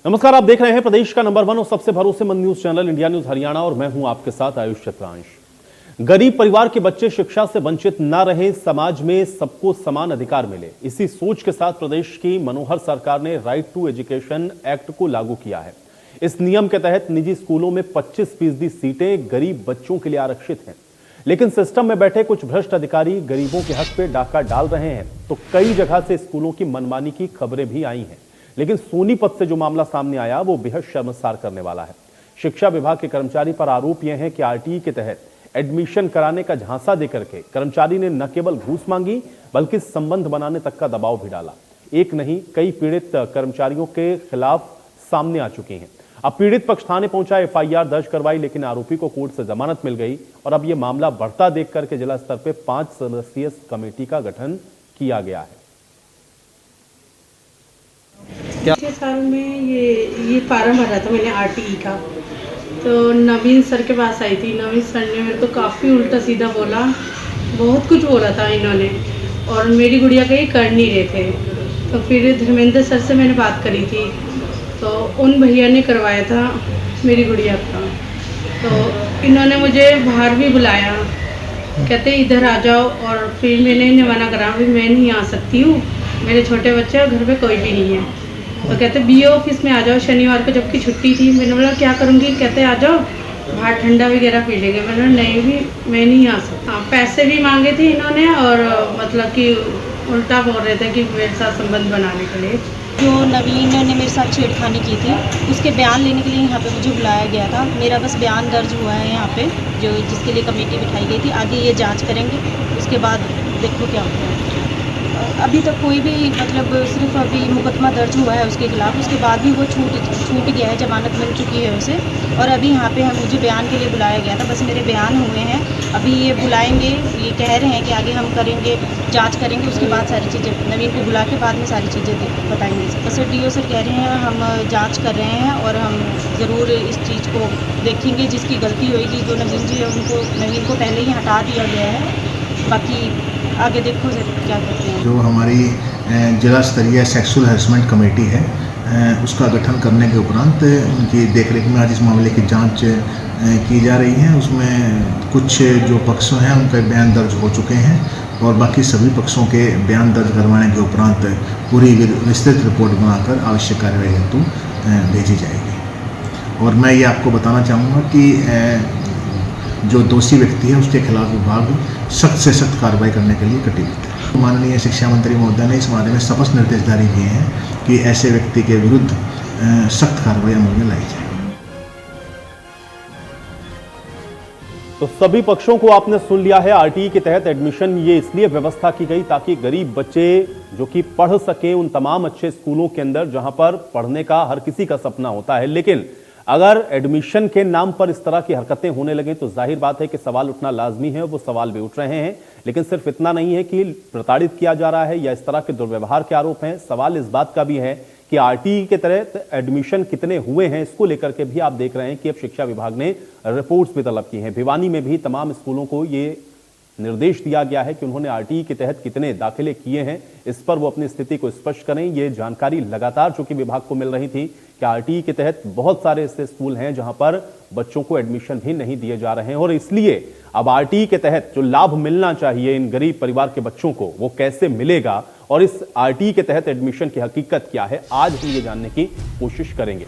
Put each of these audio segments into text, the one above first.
नमस्कार, आप देख रहे हैं प्रदेश का नंबर 1 और सबसे भरोसेमंद news channel India news Haryana और मैं हूं आपके साथ आयुष चतुरांश। गरीब परिवार के बच्चे शिक्षा से वंचित न रहें, समाज में सबको समान अधिकार मिले, इसी सोच के साथ प्रदेश की मनोहर सरकार ने राइट टू एजुकेशन एक्ट को लागू किया है। इस नियम के तहत निजी स्कूलों में 25% सीटें गरीब बच्चों के लिए आरक्षित हैं, लेकिन सिस्टम में बैठे कुछ भ्रष्ट अधिकारी गरीबों के हक पे डाका डाल रहे हैं। तो कई जगह से स्कूलों की मनमानी की खबरें भी आई हैं, लेकिन सोनीपत से जो मामला सामने आया वो बेहद शर्मसार करने वाला है। शिक्षा विभाग के कर्मचारी पर आरोप यह है कि आरटीई के तहत एडमिशन कराने का झांसा देकर के कर्मचारी ने न केवल घूस मांगी बल्कि संबंध बनाने तक का दबाव भी डाला। एक नहीं, कई पीड़ित कर्मचारियों के खिलाफ सामने आ चुके हैं। अब पीड़ित पक्ष थाने पहुंचा, एफआईआर दर्ज करवाई, लेकिन आरोपी को कोर्ट से जमानत मिल गई और अब यह मामला बढ़ता देख करके जिला स्तर पर 5 सदस्यीय कमेटी का गठन किया गया है। पिछले साल में ये फार्म भरा था मैंने आरटीई का, तो नवीन सर के पास आई थी। नवीन सर ने मेरे को काफ़ी उल्टा सीधा बोला, बहुत कुछ बोला था इन्होंने, और मेरी गुड़िया का ये कर नहीं रहे थे। तो फिर धर्मेंद्र सर से मैंने बात करी थी, तो उन भैया ने करवाया था मेरी गुड़िया का। तो इन्होंने मुझे बाहर भी बुलाया, कहते इधर आ जाओ, और फिर मैंने इन्हें मना करा भी मैं नहीं आ सकती हूँ, मेरे छोटे बच्चे और घर पे कोई भी नहीं है। तो कहते बीओ ऑफिस में आ जाओ, शनिवार को जबकि छुट्टी थी। मैंने बोला क्या करूँगी, कहते आ जाओ बाहर ठंडा वगैरह पी लेंगे। मैंने नहीं भी, मैं नहीं आ सकता। हाँ, पैसे भी मांगे थे इन्होंने, और मतलब कि उल्टा बोल रहे थे कि मेरे साथ संबंध बनाने के लिए। जो नवीन ने मेरे साथ छेड़खानी की थी, उसके बयान लेने के लिए यहाँ पे मुझे बुलाया गया था। मेरा बस बयान दर्ज हुआ है यहाँ पे, जो जिसके लिए कमेटी बिठाई गई थी। आगे ये जांच करेंगे, उसके बाद देखो क्या होता है। अभी तक कोई भी मतलब सिर्फ अभी मुकदमा दर्ज हुआ है उसके खिलाफ, उसके बाद भी वो छूट गया है, जमानत मिल चुकी है उसे। और अभी यहाँ पे मुझे बयान के लिए बुलाया गया था, बस मेरे बयान हुए हैं। अभी ये बुलाएंगे, ये कह रहे हैं कि आगे हम करेंगे, जांच करेंगे, उसके बाद सारी चीज़ें नवीन को बुला के बाद में सारी चीज़ें बताएंगे। बस डीओ सर कह रहे हैं हम जाँच कर रहे हैं और हम ज़रूर इस चीज़ को देखेंगे। जिसकी गलती होगी, जो नवीन जी है उनको, नवीन को पहले ही हटा दिया गया है, बाकी आगे देखो क्या करते हैं। जो हमारी जिला स्तरीय सेक्सुअल हैरेसमेंट कमेटी है, उसका गठन करने के उपरांत उनकी देखरेख में आज इस मामले की जांच की जा रही है। उसमें कुछ जो पक्ष हैं उनके बयान दर्ज हो चुके हैं और बाकी सभी पक्षों के बयान दर्ज करवाने के उपरांत पूरी विस्तृत रिपोर्ट बनाकर आवश्यक कार्रवाई हेतु भेजी जाएगी। और मैं ये आपको बताना चाहूँगा कि जो दोषी व्यक्ति है उसके खिलाफ विभाग सख्त से सख्त कार्रवाई करने के लिए कटिबद्ध है। माननीय शिक्षा मंत्री महोदय ने इस बारे में स्पष्ट निर्देश जारी किए हैं कि ऐसे व्यक्ति के विरुद्ध सख्त कार्रवाई अमल में लाई जाए। तो सभी पक्षों को आपने सुन लिया है। आरटीई के तहत एडमिशन ये इसलिए व्यवस्था की गई ताकि गरीब बच्चे जो कि पढ़ सके उन तमाम अच्छे स्कूलों के अंदर जहां पर पढ़ने का हर किसी का सपना होता है। लेकिन अगर एडमिशन के नाम पर इस तरह की हरकतें होने लगे तो जाहिर बात है कि सवाल उठना लाजमी है। वो सवाल भी उठ रहे हैं, लेकिन सिर्फ इतना नहीं है कि प्रताड़ित किया जा रहा है या इस तरह के दुर्व्यवहार के आरोप हैं। सवाल इस बात का भी है कि आरटीई के तहत एडमिशन कितने हुए हैं, इसको लेकर के भी आप देख रहे हैं कि अब शिक्षा विभाग ने रिपोर्ट्स भी तलब की हैं। भिवानी में भी तमाम स्कूलों को ये निर्देश दिया गया है कि उन्होंने आरटीई के तहत कितने दाखिले किए हैं, इस पर वो अपनी स्थिति को स्पष्ट करें। ये जानकारी लगातार चूंकि विभाग को मिल रही थी कि आरटीई के तहत बहुत सारे ऐसे स्कूल हैं जहां पर बच्चों को एडमिशन भी नहीं दिए जा रहे हैं, और इसलिए अब आरटीई के तहत जो लाभ मिलना चाहिए इन गरीब परिवार के बच्चों को वो कैसे मिलेगा और इस आरटीई के तहत एडमिशन की हकीकत क्या है, आज हम ये जानने की कोशिश करेंगे।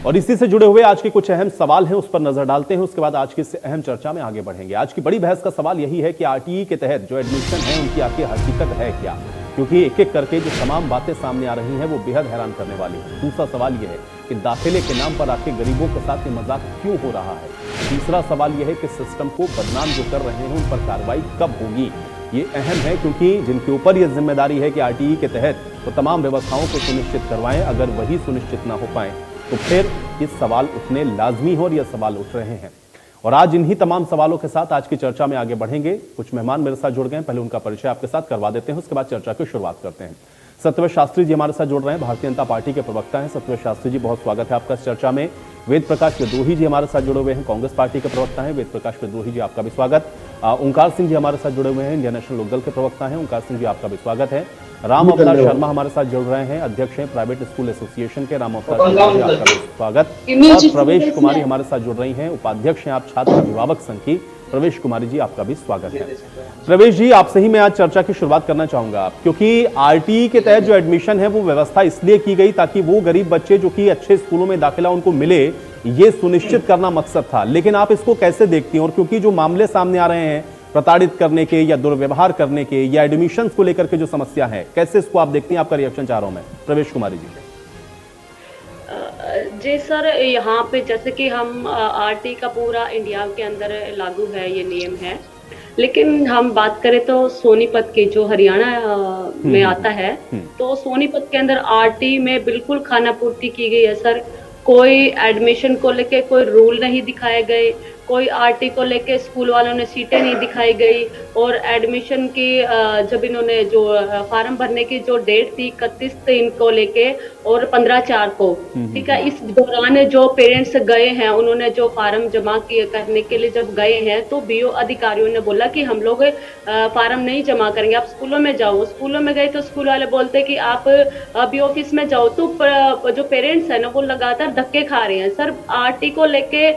और इसी से जुड़े हुए आज के कुछ अहम सवाल हैं, उस पर नजर डालते हैं। उसके बाद आज की इस अहम चर्चा में आगे बढ़ेंगे। आज की बड़ी बहस का सवाल यही है कि आरटीई के तहत जो एडमिशन है उनकी आखिर हकीकत है क्या, क्योंकि एक एक करके जो तमाम बातें सामने आ रही हैं वो बेहद हैरान करने वाली है। दूसरा सवाल यह है कि दाखिले के नाम पर आके गरीबों के साथ ये मजाक क्यों हो रहा है। तीसरा सवाल यह है कि सिस्टम को बदनाम जो कर रहे हैं उन पर कार्रवाई कब होगी। ये अहम है क्योंकि जिनके ऊपर यह जिम्मेदारी है कि आरटीई के तहत तो तमाम व्यवस्थाओं को सुनिश्चित करवाएं, अगर वही सुनिश्चित ना हो पाए तो फिर ये सवाल उठने लाजमी हो और ये सवाल उठ रहे हैं। और आज इन्हीं तमाम सवालों के साथ आज की चर्चा में आगे बढ़ेंगे। कुछ मेहमान मेरे साथ जुड़ गए, पहले उनका परिचय आपके साथ करवा देते हैं, उसके बाद चर्चा की शुरुआत करते हैं। सत्यव्रत शास्त्री जी हमारे साथ जुड़ रहे हैं, भारतीय जनता पार्टी के प्रवक्ता हैं। सत्यव्रत शास्त्री जी, बहुत स्वागत है आपका इस चर्चा में। वेद प्रकाश विद्रोही जी हमारे साथ जुड़े हुए हैं, कांग्रेस पार्टी के प्रवक्ता हैं। वेद प्रकाश विद्रोही जी, आपका भी स्वागत। ओंकार सिंह जी हमारे साथ जुड़े हुए हैं, इंडियन नेशनल लोकदल के प्रवक्ता हैं। ओंकार सिंह जी, आपका भी स्वागत है। राम अवतार शर्मा हमारे साथ जुड़ रहे हैं, अध्यक्ष हैं प्राइवेट स्कूल एसोसिएशन के। राम अवतार शर्मा जी, आपका भी स्वागत। और प्रवेश कुमारी हमारे साथ जुड़ रही हैं, उपाध्यक्ष हैं आप छात्र अभिभावक संघ की। प्रवेश कुमारी जी, आपका भी स्वागत है। प्रवेश जी, आपसे ही मैं आज चर्चा की शुरुआत करना चाहूंगा, क्योंकि आरटीई के तहत जो एडमिशन है वो व्यवस्था इसलिए की गई ताकि वो गरीब बच्चे जो कि अच्छे स्कूलों में दाखिला उनको मिले, ये सुनिश्चित करना मकसद था। लेकिन आप इसको कैसे देखती हैं? और क्योंकि जो मामले सामने आ रहे हैं प्रताड़ित करने के या दुर्व्यवहार करने के या एडमिशन को लेकर के जो समस्या है, कैसे इसको आप देखती हैं? आपका रिएक्शन चाह रहा हूं मैं, प्रवेश कुमारी जी। जी सर, यहाँ पे जैसे कि हम आरटी का पूरा इंडिया के अंदर लागू है, ये नियम है। लेकिन हम बात करें तो सोनीपत की जो हरियाणा में आता है, तो सोनीपत के अंदर आरटी में बिल्कुल खाना पूर्ति की गई है सर। कोई एडमिशन को लेके कोई रूल नहीं दिखाए गए, कोई आरटी को लेके स्कूल वालों ने सीटें नहीं दिखाई गई। और एडमिशन की जब इन्होंने जो फार्म भरने की जो डेट थी 31/3 को लेके और 15/4 को, ठीक है, इस दौरान जो पेरेंट्स गए हैं, उन्होंने जो फार्म जमा किए करने के लिए जब गए हैं, तो बीओ अधिकारियों ने बोला कि हम लोग फार्म नहीं जमा करेंगे, आप स्कूलों में जाओ। स्कूलों में गए तो स्कूल वाले बोलते कि आप बीओ ऑफिस में जाओ। तो जो पेरेंट्स है ना, वो लगातार धक्के खा रहे हैं सर। आरटी को लेके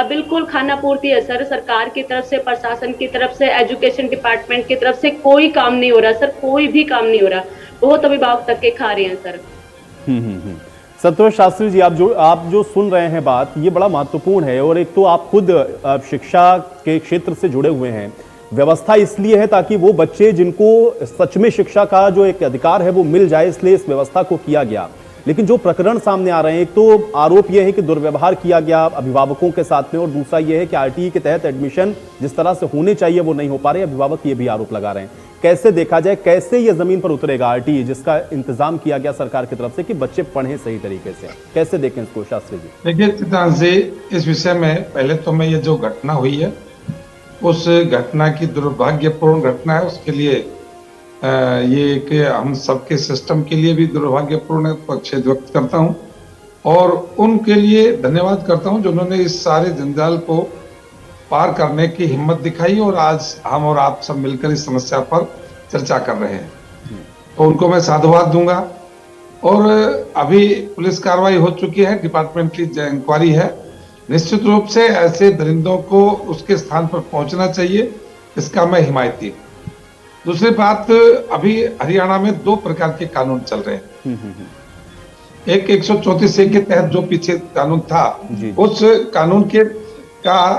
बिल्कुल खाना पूर्ति है सर, सरकार की तरफ से, प्रशासन की तरफ से, एजुकेशन डिपार्टमेंट की तरफ से कोई काम नहीं हो रहा सर, कोई भी काम नहीं हो रहा। बहुत अभिभावक धक्के खा रहे हैं सर। संतोष शास्त्री जी, आप जो सुन रहे हैं बात, ये बड़ा महत्वपूर्ण है। और एक तो आप खुद शिक्षा के क्षेत्र से जुड़े हुए हैं। व्यवस्था इसलिए है ताकि वो बच्चे जिनको सच में शिक्षा का जो एक अधिकार है वो मिल जाए, इसलिए इस व्यवस्था को किया गया। लेकिन जो प्रकरण सामने आ रहे हैं, एक तो आरोप यह है कि दुर्व्यवहार किया गया अभिभावकों के साथ में, और दूसरा यह है कि आरटीई के तहत एडमिशन जिस तरह से होने चाहिए वो नहीं हो पा रहे। अभिभावक ये भी आरोप लगा रहे हैं। कैसे देखा जाए, कैसे ये जमीन पर उतरेगा आरटीई, जिसका इंतजाम किया गया सरकार की तरफ से कि बच्चे पढ़ें सही तरीके से? कैसे देखें इसको शास्त्री जी? देखिए चित्रांश जी, इस विषय में पहले तो मैं, ये जो घटना हुई है उस घटना की दुर्भाग्यपूर्ण घटना है, उसके लिए ये कि हम सबके सिस्टम के लिए भी दुर्भाग्यपूर्ण पक्ष व्यक्त करता हूं, और उनके लिए धन्यवाद करता हूं जिन्होंने इस सारे जंजाल को पार करने की हिम्मत दिखाई, और आज हम और आप सब मिलकर इस समस्या पर चर्चा कर रहे हैं। तो उनको मैं साधुवाद दूंगा। और अभी पुलिस कार्रवाई हो चुकी है, डिपार्टमेंट की इंक्वायरी है। निश्चित रूप से ऐसे दरिंदों को उसके स्थान पर पहुंचना चाहिए, इसका मैं हिमायती। दूसरी बात, अभी हरियाणा में 2 प्रकार के कानून चल रहे हैं। एक 134A के तहत जो पीछे कानून था, उस कानून के का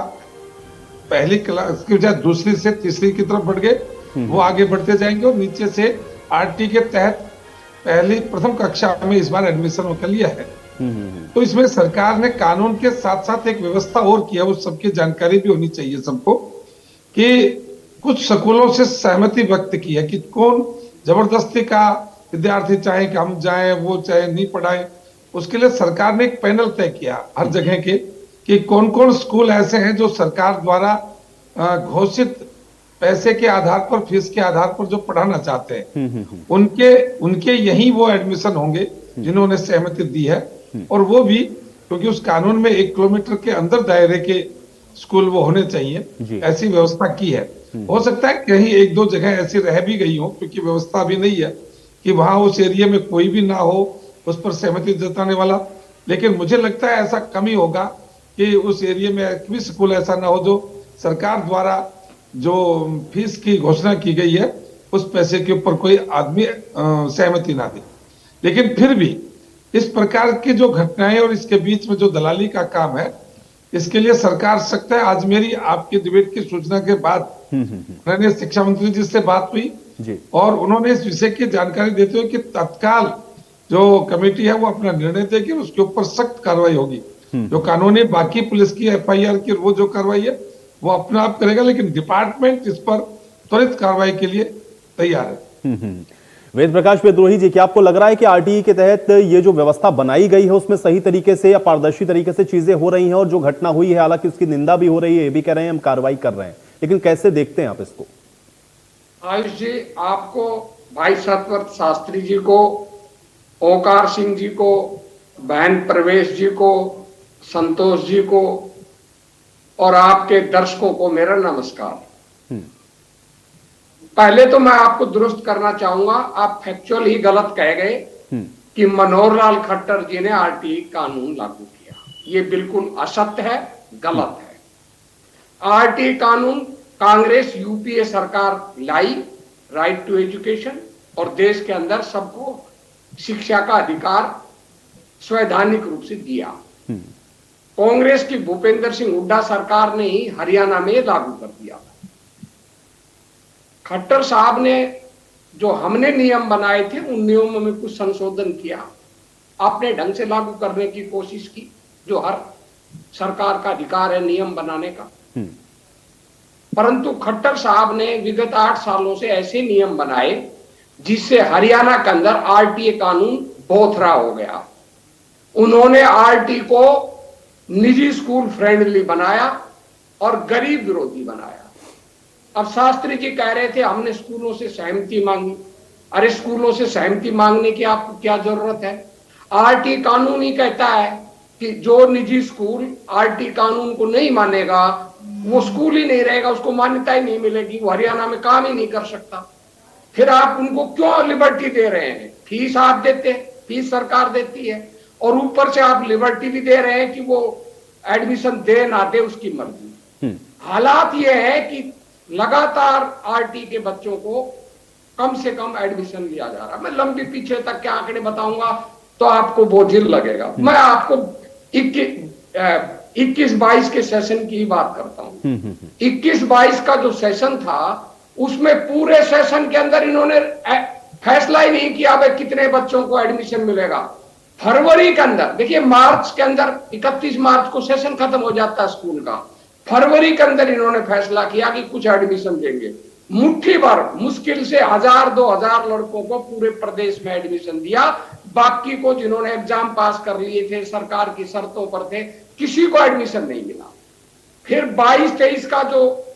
पहली क्लास की बजाय दूसरी से तीसरी की तरफ बढ़ गए, वो आगे बढ़ते जाएंगे। और नीचे से आरटी के तहत प्रथम कक्षा में इस बार एडमिशन होकर लिया है। तो इसमें सरकार ने कानून के साथ साथ एक व्यवस्था और किया, वो सबकी जानकारी भी होनी चाहिए सबको, कि कुछ स्कूलों से सहमति व्यक्त की है कि कौन जबरदस्ती का विद्यार्थी चाहे कि हम जाएं, वो चाहे नहीं पढ़ाएं। उसके लिए सरकार ने एक पैनल तय किया हर जगह के, कि कौन कौन स्कूल ऐसे हैं जो सरकार द्वारा घोषित पैसे के आधार पर, फीस के आधार पर जो पढ़ाना चाहते हैं, उनके यही वो एडमिशन होंगे जिन्होंने सहमति दी है। और वो भी क्योंकि उस कानून में 1 किलोमीटर के अंदर दायरे के स्कूल वो होने चाहिए, ऐसी व्यवस्था की है। हो सकता है कहीं 1-2 जगह ऐसी रह भी गई हो, क्योंकि व्यवस्था भी नहीं है कि वहां उस एरिया में कोई भी ना हो उस पर सहमति जताने वाला। लेकिन मुझे लगता है ऐसा कम ही होगा कि उस एरिया में कोई स्कूल ऐसा ना हो जो सरकार द्वारा जो फीस की घोषणा की गई है उस पैसे के ऊपर कोई आदमी सहमति ना दे। लेकिन फिर भी इस प्रकार की जो घटनाएं और इसके बीच में जो दलाली का काम है, इसके लिए सरकार सख्त है। आज मेरी आपके डिबेट की सूचना के बाद मैंने शिक्षा मंत्री जी से बात हुई जी, और उन्होंने इस विषय की जानकारी देते हुए कि तत्काल जो कमेटी है वो अपना निर्णय देगी, उसके ऊपर सख्त कार्रवाई होगी। जो कानूनी बाकी पुलिस की FIR की वो जो कार्रवाई है वो अपना आप करेगा, लेकिन डिपार्टमेंट इस पर त्वरित कार्रवाई के लिए तैयार है। वेद प्रकाश विद्रोही जी, क्या आपको लग रहा है कि आरटीई के तहत ये जो व्यवस्था बनाई गई है उसमें सही तरीके से या पारदर्शी तरीके से चीजें हो रही हैं? और जो घटना हुई है, हालांकि उसकी निंदा भी हो रही है, ये भी कह रहे हैं हम कार्रवाई कर रहे हैं, लेकिन कैसे देखते हैं आप इसको? आयुष जी, आपको, भाई सतवर्त शास्त्री जी को, ओंकार सिंह जी को, बहन प्रवेश जी को, संतोष जी को और आपके दर्शकों को मेरा नमस्कार। पहले तो मैं आपको दुरुस्त करना चाहूंगा, आप फैक्चुअल ही गलत कह गए कि मनोहर लाल खट्टर जी ने आरटीई कानून लागू किया। ये बिल्कुल असत्य है, गलत है। आरटीई कानून कांग्रेस यूपीए सरकार लाई, राइट टू एजुकेशन, और देश के अंदर सबको शिक्षा का अधिकार संवैधानिक रूप से दिया। कांग्रेस की भूपेंद्र सिंह हुड्डा सरकार ने ही हरियाणा में लागू कर दिया। खट्टर साहब ने जो हमने नियम बनाए थे उन नियमों में कुछ संशोधन किया, अपने ढंग से लागू करने की कोशिश की, जो हर सरकार का अधिकार है नियम बनाने का। परंतु खट्टर साहब ने विगत 8 सालों से ऐसे नियम बनाए जिससे हरियाणा के अंदर आरटीए कानून बोथरा हो गया। उन्होंने आरटी को निजी स्कूल फ्रेंडली बनाया और गरीब विरोधी बनाया। अब शास्त्री जी कह रहे थे हमने स्कूलों से सहमति मांगी। अरे स्कूलों से सहमति मांगने की आपको क्या जरूरत है? आरटी कानून ही कहता है कि जो निजी स्कूल आरटी कानून को नहीं मानेगा वो स्कूल ही नहीं रहेगा, उसको मान्यता ही नहीं मिलेगी, वो हरियाणा में काम ही नहीं कर सकता। फिर आप उनको क्यों लिबर्टी दे रहे हैं? फीस आप देते, फीस सरकार देती है, और ऊपर से आप लिबर्टी भी दे रहे हैं कि वो एडमिशन दे ना दे उसकी मर्जी। हालात ये है कि लगातार आरटी के बच्चों को कम से कम एडमिशन दिया जा रहा है। मैं लंबी पीछे तक के आंकड़े बताऊंगा तो आपको बोझिल लगेगा। मैं आपको 21-22 के सेशन की बात करता हूं। 21-22 का जो सेशन था उसमें पूरे सेशन के अंदर इन्होंने फैसला ही नहीं किया भाई कितने बच्चों को एडमिशन मिलेगा। फरवरी के अंदर, देखिए मार्च के अंदर 31 मार्च को सेशन खत्म हो जाता है स्कूल का, फरवरी के अंदर इन्होंने फैसला किया कि कुछ एडमिशन देंगे। मुट्ठी भर, मुश्किल से 1000-2000 लड़कों को पूरे प्रदेश में एडमिशन दिया। बाकी को जिन्होंने एग्जाम पास कर लिए थे, सरकार की शर्तों पर थे, किसी को एडमिशन नहीं मिला। फिर 22-23 का जो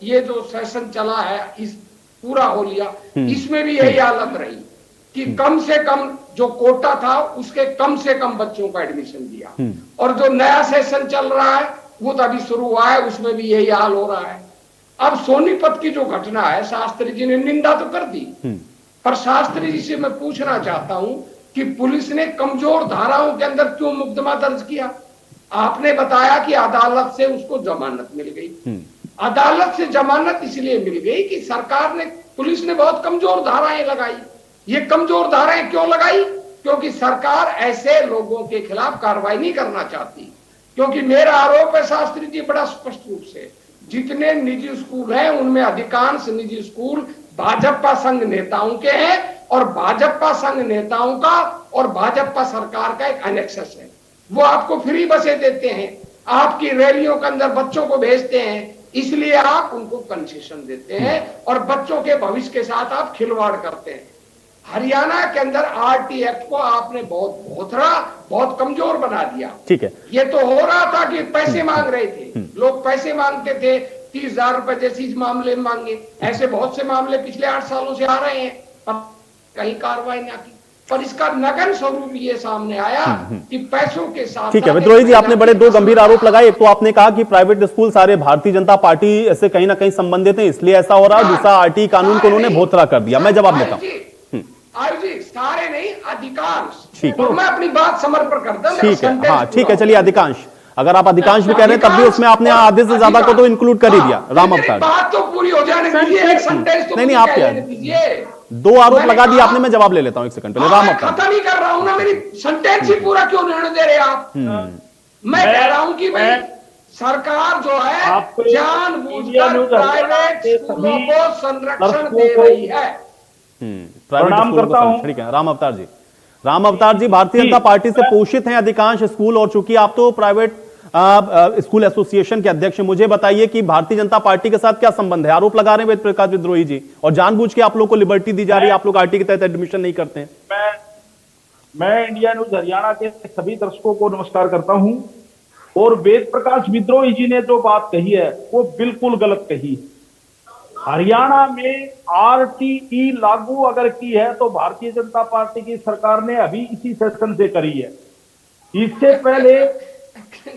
सेशन चला है, इस पूरा हो लिया, इसमें भी यही हालत रही कि कम से कम जो कोटा था उसके कम से कम बच्चों को एडमिशन दिया। और जो नया सेशन चल रहा है वो तो अभी शुरू हुआ है, उसमें भी यही हाल हो रहा है। अब सोनीपत की जो घटना है, शास्त्री जी ने निंदा तो कर दी, पर शास्त्री जी से मैं पूछना चाहता हूं कि पुलिस ने कमजोर धाराओं के अंदर क्यों मुकदमा दर्ज किया? आपने बताया कि अदालत से उसको जमानत मिल गई। अदालत से जमानत इसलिए मिल गई कि सरकार ने, पुलिस ने बहुत कमजोर धाराएं लगाई। ये कमजोर धाराएं क्यों लगाई? क्योंकि सरकार ऐसे लोगों के खिलाफ कार्रवाई नहीं करना चाहती। क्योंकि मेरा आरोप है शास्त्री जी बड़ा स्पष्ट रूप से, जितने निजी स्कूल हैं उनमें अधिकांश निजी स्कूल भाजपा संघ नेताओं के हैं, और भाजपा संघ नेताओं का और भाजपा सरकार का एक एनेक्सस है। वो आपको फ्री बसें देते हैं, आपकी रैलियों के अंदर बच्चों को भेजते हैं, इसलिए आप उनको कंसेशन देते हैं और बच्चों के भविष्य के साथ आप खिलवाड़ करते हैं। हरियाणा के अंदर आरटी एक्ट को आपने बहुत कमजोर बना दिया। ठीक है, ये तो हो रहा था कि पैसे मांग रहे थे, लोग पैसे मांगते थे, 30,000 रुपए जैसे इस मामले में मांगे। ऐसे बहुत से मामले पिछले 8 सालों से आ रहे हैं, पर कहीं कार्रवाई ना की। पर इसका नगन स्वरूप ये सामने आया कि पैसों के साथ। ठीक है विद्रोही जी, आपने बड़े 2 गंभीर आरोप लगाए। एक तो आपने कहा कि प्राइवेट स्कूल सारे भारतीय जनता पार्टी से कहीं ना कहीं संबंधित हैं, इसलिए ऐसा हो रहा है। दूसरा, आरटी कानून को उन्होंने भोथरा कर दिया। मैं जवाब देता हूं। आयु जी, सारे नहीं, अधिकांश। ठीक है, मैं अपनी बात समर्पण करता हूं। ठीक है, हाँ ठीक है, चलिए अधिकांश, अगर आप अधिकांश भी कह रहे हैं तब भी उसमें आपने आधे से ज्यादा को तो इंक्लूड कर ही दिया। राम अवतार, बात तो पूरी हो जाने दीजिए, एक सेंटेंस तो नहीं आप क्या, 2 आरोप लगा दिए आपने, मैं जवाब ले लेता हूं 1 सेकंड पहले। राम अवतार, खत्म ही कर रहा हूं ना, मेरी सेंटेंस ही पूरा क्यों नहीं दे रहे आप? मैं कह रहा हूं कि भाई सरकार जो है जानबूझकर प्राइवेट स्कूलों को संरक्षण दे रही है। प्रणाम करता हूं। ठीक है राम अवतार जी, भारतीय जनता पार्टी से पोषित हैं अधिकांश स्कूल, और चूंकि आप तो प्राइवेट स्कूल एसोसिएशन के अध्यक्ष, मुझे बताइए कि भारतीय जनता पार्टी के साथ क्या संबंध है? आरोप लगा रहे हैं वेद प्रकाश विद्रोही जी, और जानबूझ के आप लोग को लिबर्टी दी जा रही है, आप लोग आरटी के तहत एडमिशन नहीं करते हैं। मैं इंडिया न्यूज हरियाणा के सभी दर्शकों को नमस्कार करता हूं, और वेद प्रकाश विद्रोही जी ने जो बात कही है वो बिल्कुल गलत कही। हरियाणा में आरटीई लागू अगर की है तो भारतीय जनता पार्टी की सरकार ने अभी इसी सेशन से करी है। इससे पहले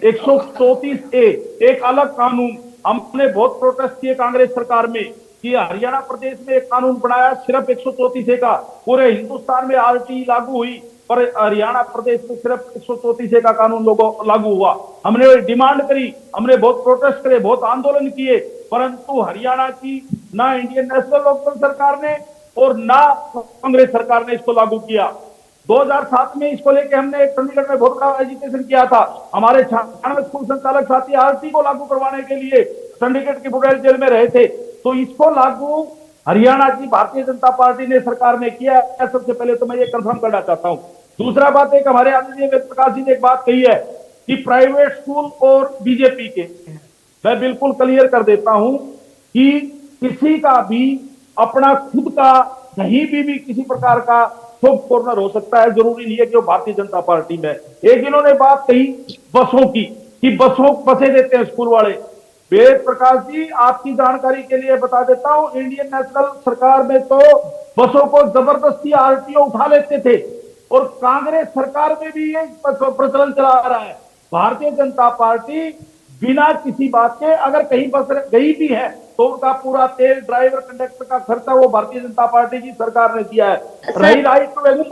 134A एक अलग कानून, हमने बहुत प्रोटेस्ट किए कांग्रेस सरकार में कि हरियाणा प्रदेश में एक कानून बनाया सिर्फ 134 का, पूरे हिंदुस्तान में आरटीई लागू हुई पर हरियाणा प्रदेश में सिर्फ 134 का कानून लागू हुआ। हमने डिमांड करी, हमने बहुत प्रोटेस्ट करे, बहुत आंदोलन किए, परंतु हरियाणा की ना इंडियन नेशनल लोकदल सरकार ने और ना कांग्रेस सरकार ने इसको लागू किया। 2007 में इसको लेके हमने चंडीगढ़ में बहुत बड़ा एजिटेशन किया था। हमारे 96 स्कूल संचालक साथी आरटी को लागू करवाने के लिए चंडीगढ़ की बुडेल जेल में रहे थे। तो इसको लागू हरियाणा की भारतीय जनता पार्टी ने सरकार ने किया है। सबसे पहले तो मैं ये कंफर्म करना चाहता हूं। दूसरा बात, एक हमारे आदरणीय वेद प्रकाश जी ने एक बात कही है कि प्राइवेट स्कूल और बीजेपी के, मैं बिल्कुल क्लियर कर देता हूं कि किसी का भी अपना खुद का कहीं भी किसी प्रकार का सॉफ्ट कॉर्नर हो सकता है, जरूरी नहीं है कि वो भारतीय जनता पार्टी में। एक इन्होंने बात कही बसों की कि बसें देते हैं स्कूल वाले। वेद प्रकाश जी, आपकी जानकारी के लिए बता देता हूं, इंडियन नेशनल सरकार में तो बसों को जबरदस्ती आरटीओ उठा लेते थे और कांग्रेस सरकार में भी ये प्रचलन चला रहा है। भारतीय जनता पार्टी बिना किसी बात के अगर कहीं बस गई भी है तो उनका पूरा तेल, ड्राइवर, कंडक्टर का खर्चा वो भारतीय जनता पार्टी की सरकार ने किया है। रही राइट टू मैडम एक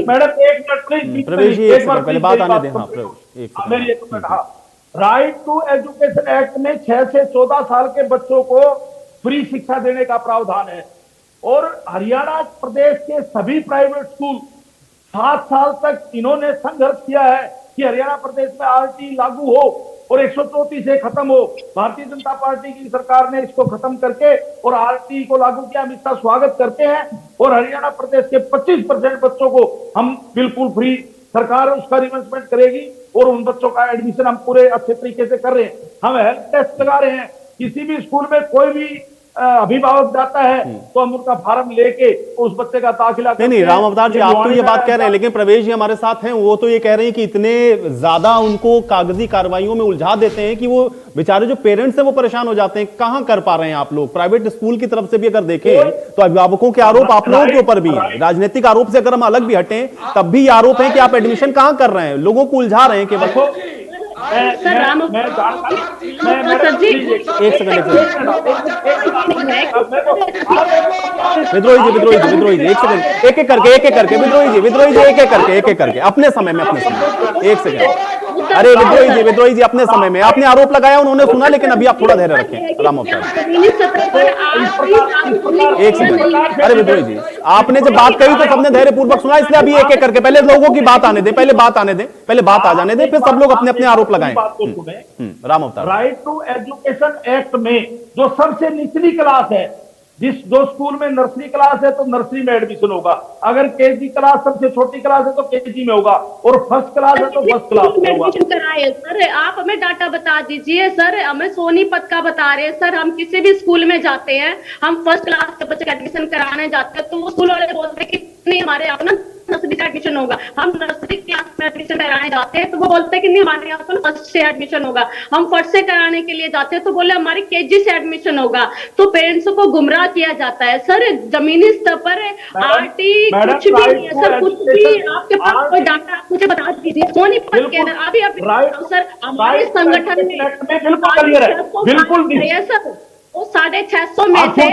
मिनट प्लीज, प्रवेश जी एक बार पहले बात आने दें। हाँ मेरी एक मिनट। हाँ, राइट टू एजुकेशन एक्ट में 6 से 14 साल के बच्चों को फ्री शिक्षा देने का प्रावधान है और हरियाणा प्रदेश के सभी प्राइवेट स्कूल 7 साल तक इन्होंने संघर्ष किया है कि हरियाणा प्रदेश में आरटी लागू हो और 134 से खत्म हो। भारतीय जनता पार्टी की सरकार ने इसको खत्म करके और आरटी को लागू किया। हम इसका स्वागत करते हैं और हरियाणा प्रदेश के 25% बच्चों को हम बिल्कुल फ्री, सरकार उसका रिइंबर्समेंट करेगी और उन बच्चों का एडमिशन हम पूरे अच्छे तरीके से कर रहे हैं। हम हेल्थ टेस्ट लगा रहे हैं। किसी भी स्कूल में कोई भी अभिभावक जाता है तो हम उनका फार्म लेके उस बच्चे का दाखिला करते हैं। नहीं राम अवतार जी, आप तो ये बात कह रहे हैं, लेकिन प्रवेश जी हमारे साथ हैं, वो तो ये कह रहे हैं कि इतने ज्यादा उनको कागजी कार्रवाइयों में उलझा देते हैं कि वो बेचारे जो पेरेंट्स हैं वो परेशान हो जाते हैं। कहां कर पा रहे हैं आप लोग? प्राइवेट स्कूल की तरफ से भी अगर देखें तो अभिभावकों के आरोप आप लोगों के ऊपर भी है। राजनीतिक आरोप से अगर हम अलग भी हटें तब भी आरोप है कि आप एडमिशन कहां कर रहे हैं, लोगों को उलझा रहे हैं केवल। एक सेकंड विद्रोही जी एक सेकंड, एक एक करके विद्रोही जी एक एक करके अपने समय में एक सेकंड। अरे विद्रोही जी अपने समय में आपने आरोप लगाया, उन्होंने सुना, लेकिन अभी आप थोड़ा धैर्य रखें। राम अवतार एक सेकंड। अरे विद्रोही जी, आपने जब बात कही तो सबने धैर्य पूर्वक सुना, इसलिए अभी एक एक करके पहले लोगों की बात आने दें, पहले बात आ जाने दें, फिर सब लोग अपने अपने आरोप लगाएं। राम अवतार, राइट टू एजुकेशन एक्ट में जो सबसे निचली क्लास है, जो स्कूल में नर्सरी क्लास है तो नर्सरी में एडमिशन होगा, अगर केजी क्लास सबसे छोटी क्लास है तो केजी में होगा और फर्स्ट क्लास है तो फर्स्ट क्लास में होगा। सर आप हमें डाटा बता दीजिए। सर हमें सोनीपत का बता रहे हैं। सर हम किसी भी स्कूल में जाते हैं, हम फर्स्ट क्लास के बच्चे का एडमिशन कराने जाते हैं तो वो स्कूल वाले बोलते हैं कि नहीं हमारे यहाँ ना नर्सरी का एडमिशन होगा। हम नर्सरी क्लास में एडमिशन कराने जाते हैं तो वो बोलते हैं कि नहीं हमारे यहाँ तो फर्स्ट से एडमिशन होगा। हम फर्स्ट से कराने के लिए जाते हैं तो बोले हमारे केजी से एडमिशन होगा। तो पेरेंट्स को गुमराह किया जाता है। सर जमीनी स्तर पर आरटी कुछ भी नहीं है। सर कुछ भी आपके पास कोई डाटा आप मुझे बता दीजिए। सोनीपत के अंदर अभी सर हमारे संगठन में बिल्कुल सर वो 650 में से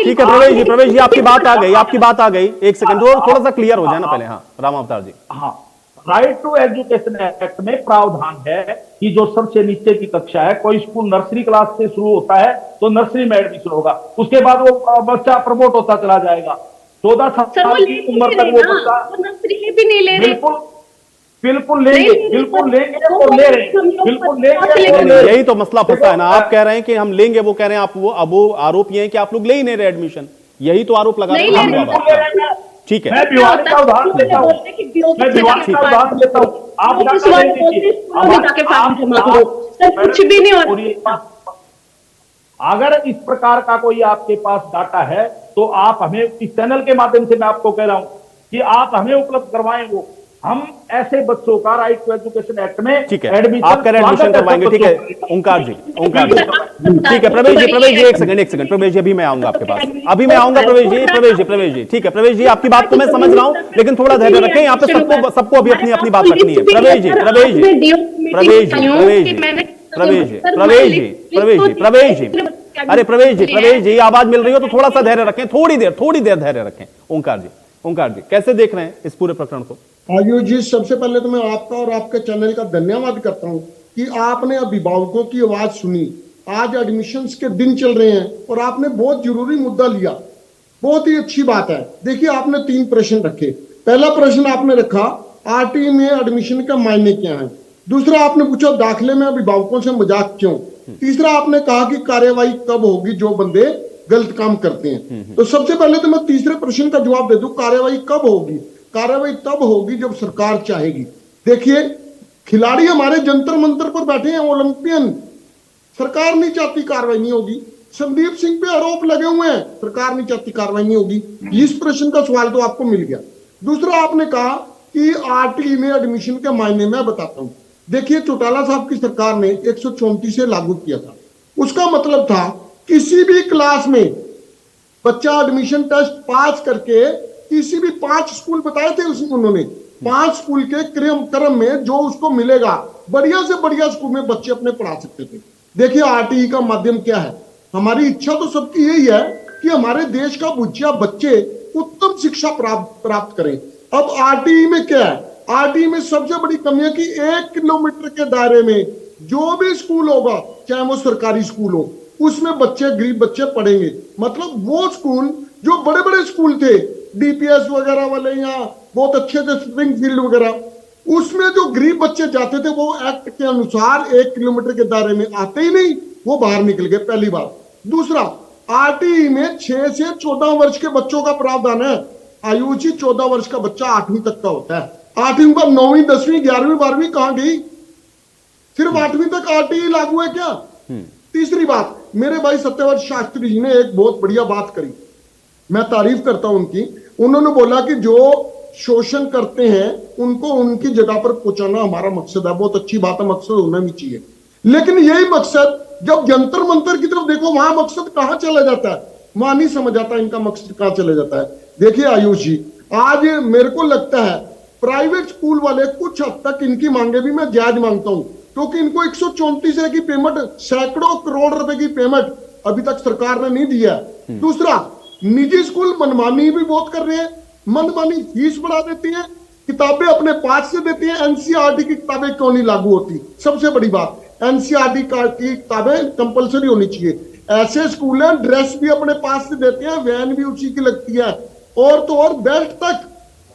ठीक है प्रवेश जी आपकी बात आ गई। एक सेकंड थोड़ा सा क्लियर हो जाए ना पहले। हाँ राम अवतार जी। हाँ, राइट टू एजुकेशन एक्ट में प्रावधान है कि जो सबसे नीचे की कक्षा है, कोई स्कूल नर्सरी क्लास से शुरू होता है तो नर्सरी में एडमिशन होगा, उसके बाद वो बच्चा प्रमोट होता चला जाएगा। 14 साल की उम्र तक वो बच्चा नर्सरी भी नहीं ले रहे। बिल्कुल लेंगे और ले रहे हैं, बिल्कुल लेंगे। यही तो मसला फंसा है ना। आप कह रहे हैं कि हम लेंगे, वो कह रहे हैं आप वो आरोप ये है कि आप लोग ले ही नहीं रहे एडमिशन। यही तो आरोप लगा रहे हैं। ठीक है, मैं भिवानी का उदाहरण लेता हूँ, आप कुछ भी नहीं हो। अगर इस प्रकार का कोई आपके पास डाटा है तो आप हमें इस चैनल के माध्यम से मैं आपको कह रहा हूं कि आप हमें उपलब्ध करवाएं। वो हम ऐसे बच्चों का राइट टू एजुकेशन एक्ट में ठीक है आपका एडमिशन करवाएंगे। ठीक है ओंकार जी ठीक है। प्रवेश जी एक सेकंड प्रवेश जी अभी मैं आऊंगा आपके पास, अभी मैं आऊंगा। प्रवेश जी ठीक है। प्रवेश जी आपकी बात तो मैं समझ रहा हूं, लेकिन थोड़ा धैर्य रखें। यहाँ पे सबको अभी अपनी बात रखनी है। प्रवेश जी अरे प्रवेश जी आवाज मिल रही हो तो थोड़ा सा धैर्य रखें, थोड़ी देर धैर्य रखें। ओंकार जी कैसे देख रहे हैं इस पूरे प्रकरण को? आयुष जी, सबसे पहले तो मैं आपका और आपके चैनल का धन्यवाद करता हूं कि आपने अभिभावकों की आवाज सुनी। आज एडमिशंस के दिन चल रहे हैं और आपने बहुत जरूरी मुद्दा लिया, बहुत ही अच्छी बात है। देखिए, आपने 3 प्रश्न रखे। पहला प्रश्न आपने रखा आरटी में एडमिशन का मायने क्या है। दूसरा आपने पूछा दाखिले में अभिभावकों से मजाक क्यों। तीसरा आपने कहा कि कार्यवाही कब होगी जो बंदे गलत काम करते हैं। तो सबसे पहले तो मैं तीसरे प्रश्न का जवाब दे दूं, कार्यवाही कब होगी। कार्यवाही तब होगी जब सरकार चाहेगी। देखिए, खिलाड़ी हमारे जंतर मंतर पर बैठे हैं, ओलंपियन। सरकार नहीं चाहती कार्रवाई नहीं होगी। संदीप सिंह पे आरोप लगे हुए हैं, सरकार नहीं चाहती कार्रवाई नहीं होगी। इस प्रश्न का सवाल तो आपको मिल गया। दूसरा आपने कहा कि आरटी में एडमिशन के मायने में बताता हूं। देखिए, चौटाला साहब की सरकार ने 134 से लागू किया था। उसका मतलब था किसी भी क्लास में बच्चा एडमिशन टेस्ट पास करके किसी भी 5 स्कूल बताए थे उन्होंने, 5 स्कूल के क्रम में जो उसको मिलेगा, बढ़िया से बढ़िया स्कूल में बच्चे अपने पढ़ा सकते थे। देखिए, आरटीई का माध्यम क्या है। हमारी इच्छा तो सबकी यही है कि हमारे देश का बुच्चिया बच्चे उत्तम शिक्षा प्राप्त करें। अब आरटीई में क्या है, आरटीई में सबसे बड़ी कमी है कि 1 किलोमीटर के दायरे में जो भी स्कूल होगा, चाहे वो सरकारी स्कूल हो, उसमें बच्चे, गरीब बच्चे पढ़ेंगे। मतलब वो स्कूल जो बड़े बड़े स्कूल थे, डीपीएस वगैरह वाले, या बहुत अच्छे थे स्प्रिंगफील्ड वगैरह, उसमें जो गरीब बच्चे जाते थे वो एक्ट के अनुसार 1 किलोमीटर के दायरे में आते ही नहीं, वो बाहर निकल गए, पहली बात। दूसरा, आरटीई में 6 से 14 वर्ष के बच्चों का प्रावधान है। आयुष जी, 14 वर्ष का बच्चा 8वीं तक का होता है। 8वीं पर 9वीं 10वीं 11वीं 12वीं कहां गई? सिर्फ 8वीं तक आरटीई लागू है क्या? तीसरी बात, मेरे भाई सत्यव्रत शास्त्री जी ने एक बहुत बढ़िया बात करी, मैं तारीफ करता हूं उनकी। उन्होंने बोला कि जो शोषण करते हैं उनको उनकी जगह पर पहुंचाना हमारा मकसद है। बहुत अच्छी बात है, मकसद होना भी चाहिए। लेकिन यही मकसद जब जंतर मंतर की तरफ देखो, वहां मकसद कहां चला जाता है, वहां नहीं समझ आता इनका मकसद कहां चला जाता है। देखिए आयुष जी, आज मेरे को लगता है प्राइवेट स्कूल वाले कुछ हद तक इनकी मांगे भी मैं जायज मांगता हूं, क्योंकि इनको 134 की पेमेंट, सैकड़ों करोड़ रुपए की पेमेंट अभी तक सरकार ने नहीं दिया। दूसरा, निजी स्कूल मनमानी भी बहुत कर रहे हैं, मनमानी फीस बढ़ा देती है, किताबें अपने पास से देती है। एनसीईआरटी की किताबें क्यों नहीं लागू होती? सबसे बड़ी बात, एनसीईआरटी की किताबें कंपलसरी होनी चाहिए। ऐसे स्कूल हैं ड्रेस भी अपने पास से देते हैं, वैन भी उसी की लगती है, और तो और बेल्ट तक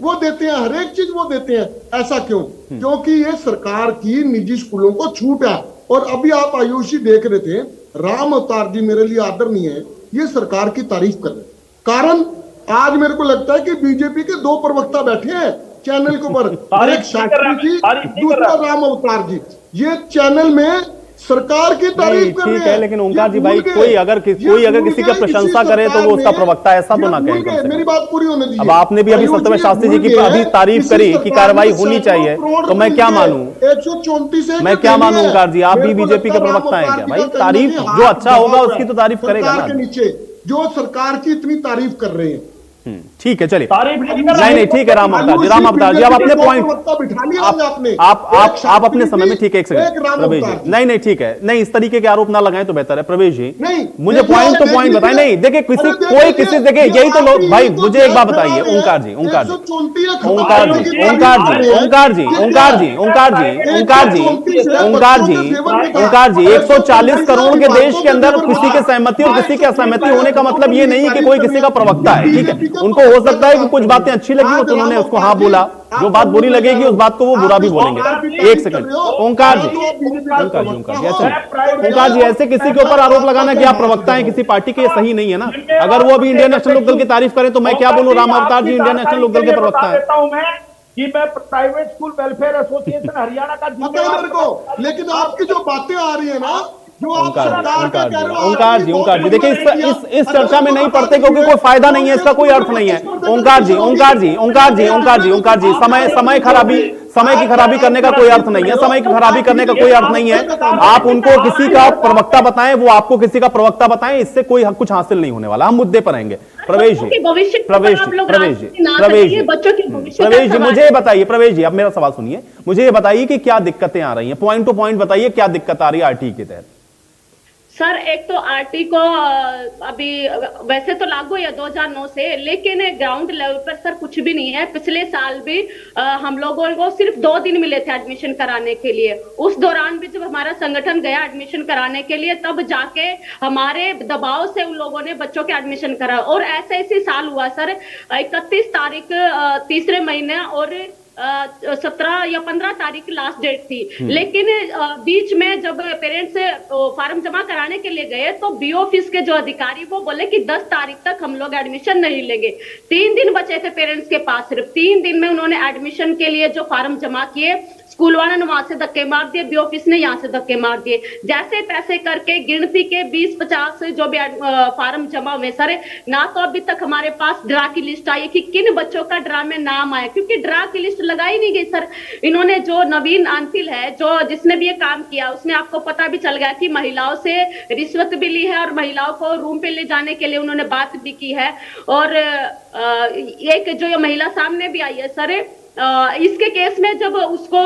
वो देते हैं, हर एक चीज वो देते हैं। ऐसा क्यों? क्योंकि ये सरकार की निजी स्कूलों को छूट है। और अभी आप आयुषी देख रहे थे, राम अवतार जी मेरे लिए आदरणीय है, ये सरकार की तारीफ कर रहे। कारण आज मेरे को लगता है कि बीजेपी के 2 प्रवक्ता बैठे हैं चैनल के ऊपर, एक शास्त्री जी, दूसरा राम अवतार जी। ये चैनल में सरकार की तारीफ कर रहे हैं। लेकिन ओंकार जी भाई, कोई अगर किसी का प्रशंसा करे तो वो उसका प्रवक्ता ऐसा तो ना कहे। मेरी बात पूरी होने दीजिए। अब आपने भी अभी सत्यव्रत शास्त्री जी की अभी तारीफ करी कि कार्रवाई होनी चाहिए, तो मैं क्या मानूं? 134 मैं क्या मानूं ओंकार जी? आप भी बीजेपी के प्रवक्ता हैं क्या? भाई तारीफ, जो अच्छा होगा उसकी तो तारीफ करेगा ना। के नीचे जो सरकार की इतनी तारीफ कर रहे हैं, ठीक है, चलिए। नहीं ठीक है राम अवतार जी, आप अपने पॉइंट, आप अपने समय में, ठीक है, एक सेकंड प्रवेश जी, नहीं ठीक है, नहीं इस तरीके के आरोप ना लगाएं तो बेहतर है। प्रवेश जी, मुझे पॉइंट तो पॉइंट बताएं। नहीं देखिए, किसी देखिए, यही तो लोग भाई, मुझे एक बात बताइए ओंकार जी, 140 करोड़ के देश के अंदर किसी के सहमति और किसी के असहमति होने का मतलब ये नहीं कि कोई किसी का प्रवक्ता है, ठीक है। उनको हो सकता है कि कुछ बातें अच्छी लगी तो उन्होंने उसको हाँ बोला, जो बात बुरी लगेगी उस बात को वो बुरा भी बोलेंगे। एक सेकंड ओंकार जी, ऐसे किसी के ऊपर आरोप लगाना कि आप प्रवक्ता हैं किसी पार्टी के, ये सही नहीं है ना। अगर वो अभी इंडियन नेशनल लोकदल की तारीफ करें तो मैं क्या बोलूं? राम अवतार जी इंडियन नेशनल लोकदल के प्रवक्ता है। कि मैं private school welfare association Haryana का मेरे को, लेकिन आपकी जो बातें आ रही है ना, ओंकार जी देखिए, इस चर्चा में नहीं पड़ते क्योंकि कोई फायदा नहीं है, इसका कोई अर्थ नहीं है। ओंकार जी, समय की खराबी करने का कोई अर्थ नहीं है, समय की खराबी करने का कोई अर्थ नहीं है। आप उनको किसी का प्रवक्ता बताएं, वो आपको किसी का प्रवक्ता बताएं, इससे कोई कुछ हासिल नहीं होने वाला। हम मुद्दे पर आएंगे। प्रवेश जी, भविष्य प्रवेश जी, प्रवेश जी, प्रवेश जी, बच्चों के भविष्य प्रवेश जी, मुझे बताइए, प्रवेश जी, अब मेरा सवाल सुनिए, मुझे ये बताइए कि क्या दिक्कतें आ रही हैं, पॉइंट टू पॉइंट बताइए क्या दिक्कत आ रही है आरटीई के तहत। सर एक तो आरटी को अभी वैसे तो लागू है 2009 से, लेकिन ग्राउंड लेवल पर सर कुछ भी नहीं है। पिछले साल भी हम लोगों को सिर्फ 2 दिन मिले थे एडमिशन कराने के लिए। उस दौरान भी जब हमारा संगठन गया एडमिशन कराने के लिए, तब जाके हमारे दबाव से उन लोगों ने बच्चों के एडमिशन करा। और ऐसे इसी साल हुआ सर, 31 तारीख तीसरे महीने और 17 या 15 तारीख लास्ट डेट थी। लेकिन बीच में जब पेरेंट्स से फॉर्म जमा कराने के लिए गए तो बीओ ऑफिस के जो अधिकारी वो बोले कि 10 तारीख तक हम लोग एडमिशन नहीं लेंगे। 3 दिन बचे थे पेरेंट्स के पास, सिर्फ 3 दिन में उन्होंने एडमिशन के लिए जो फॉर्म जमा किए, स्कूल वालों ने वहां से धक्के मार दिए, बीओ ऑफिस ने यहाँ से धक्के मार दिए। जैसे तैसे करके गिनती के 20-50 जो भी फॉर्म जमा हुए सर, ना तो अभी तक हमारे पास ड्रा की लिस्ट आई कि किन बच्चों का ड्रा में नाम आया, क्योंकि ड्रा की लिस्ट लगाई नहीं गई सर। इन्होंने जो नवीन आंतिल है, जो जिसने भी ये काम किया, उसने आपको पता भी चल गया कि महिलाओं से रिश्वत भी ली है और महिलाओं को रूम पे ले जाने के लिए उन्होंने बात भी की है। और एक जो ये महिला सामने भी आई है सर, इसके केस में जब उसको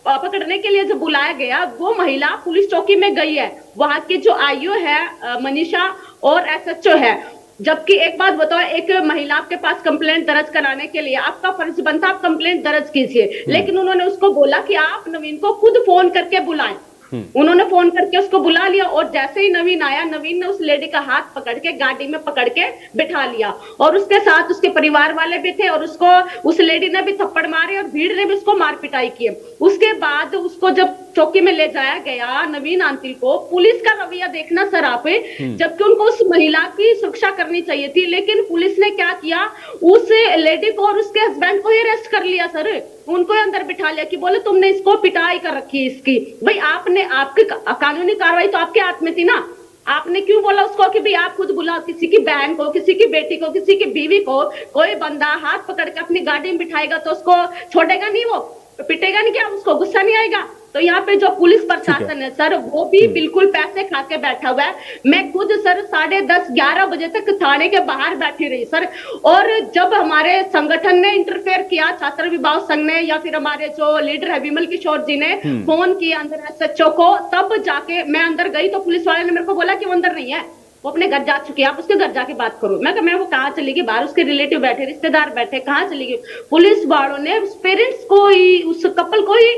पकड़ने के लिए जब बुलाया गया, वो महिला पुलिस चौकी में गई है। वहां की जो आईओ है मनीषा और एसएचओ है। जबकि एक बात बताओ, एक महिला आपके पास कंप्लेंट दर्ज कराने के लिए आपका फर्ज बनता, आप कंप्लेंट दर्ज कीजिए, लेकिन उन्होंने उसको बोला कि आप नवीन को खुद फोन करके बुलाएं। उन्होंने फोन करके उसको बुला लिया और जैसे ही नवीन आया, नवीन ने उस लेडी का हाथ पकड़ के गाड़ी में पकड़ के बिठा लिया और उसके साथ उसके परिवार वाले भी थे और उसको उस लेडी ने भी थप्पड़ मारे और भीड़ ने भी उसको मार पिटाई की। उसके बाद उसको जब चौकी में ले जाया गया नवीन आंतिल को, पुलिस का रवैया देखना सर आप, जबकि उनको उस महिला की सुरक्षा करनी चाहिए थी, लेकिन पुलिस ने क्या किया, उस लेडी को और उसके हस्बैंड को ही अरेस्ट कर लिया सर, उनको अंदर बिठा लिया कि बोले तुमने इसको पिटाई कर रखी है इसकी। भाई आपने, आपकी कानूनी कार्रवाई तो आपके हाथ में थी ना, आपने क्यों बोला उसको कि भाई आप खुद बुलाओ किसी की बहन को, किसी की बेटी को, किसी की बीवी को। कोई बंदा हाथ पकड़ के अपनी गाड़ी में बिठाएगा तो उसको छोड़ेगा नहीं, वो पिटेगा नहीं, क्या उसको गुस्सा नहीं आएगा? तो यहाँ पे जो पुलिस प्रशासन है सर, वो भी बिल्कुल पैसे खा के बैठा हुआ है। मैं खुद सर 10:30-11 बजे तक थाने के बाहर बैठी रही सर, और जब हमारे संगठन ने इंटरफेयर किया, छात्र विभाग संघ ने या फिर हमारे जो लीडर है विमल किशोर जी ने फोन किया अंदर एसएचओ को, तब जाके मैं अंदर गई तो पुलिस वाले ने मेरे को बोला कि वो अंदर नहीं है, वो अपने घर जा चुकी है, आप उसके घर जाके बात करो। मैं वो कहाँ चली गई? बाहर उसके रिलेटिव बैठे, रिश्तेदार बैठे, कहाँ चली गई? पुलिस वालों ने उस पेरेंट्स को ही, उस कपल को ही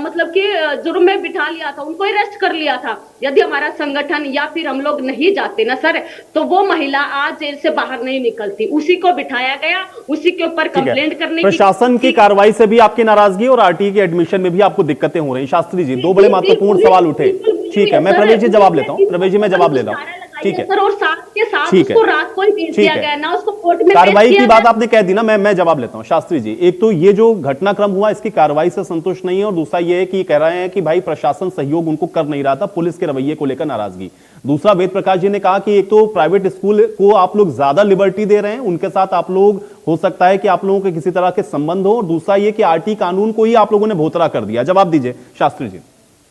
मतलब कि जुर्म में बिठा लिया था, उनको अरेस्ट कर लिया था। यदि हमारा संगठन या फिर हम लोग नहीं जाते ना सर, तो वो महिला आज जेल से बाहर नहीं निकलती। उसी को बिठाया गया, उसी के ऊपर कंप्लेंट करने की। प्रशासन की कार्रवाई से भी आपकी नाराजगी और आरटीई के एडमिशन में भी आपको दिक्कतें हो रही। शास्त्री जी, 2 बड़े महत्वपूर्ण सवाल उठे। ठीक है, मैं प्रवेश जी जवाब लेता हूँ, प्रवेश जी मैं जवाब लेता हूँ। ठीक है सर, और साथ के साथ उसको रात को ही भेज दिया गया ना, उसको कोर्ट में कार्रवाई की बात आपने कह दी ना, मैं जवाब लेता हूं। शास्त्री जी, एक तो ये जो घटनाक्रम हुआ इसकी कार्रवाई से संतुष्ट नहीं है, और दूसरा ये है कि कह रहे हैं कि भाई प्रशासन सहयोग उनको कर नहीं रहा था, पुलिस के रवैये को लेकर नाराजगी। दूसरा, वेद प्रकाश जी ने कहा कि एक तो प्राइवेट स्कूल को आप लोग ज्यादा लिबर्टी दे रहे हैं, उनके साथ आप लोग, हो सकता है कि आप लोगों के किसी तरह के संबंध हो, और दूसरा ये कि आरटी कानून को ही आप लोगों ने भोतरा कर दिया। जवाब दीजिए शास्त्री जी।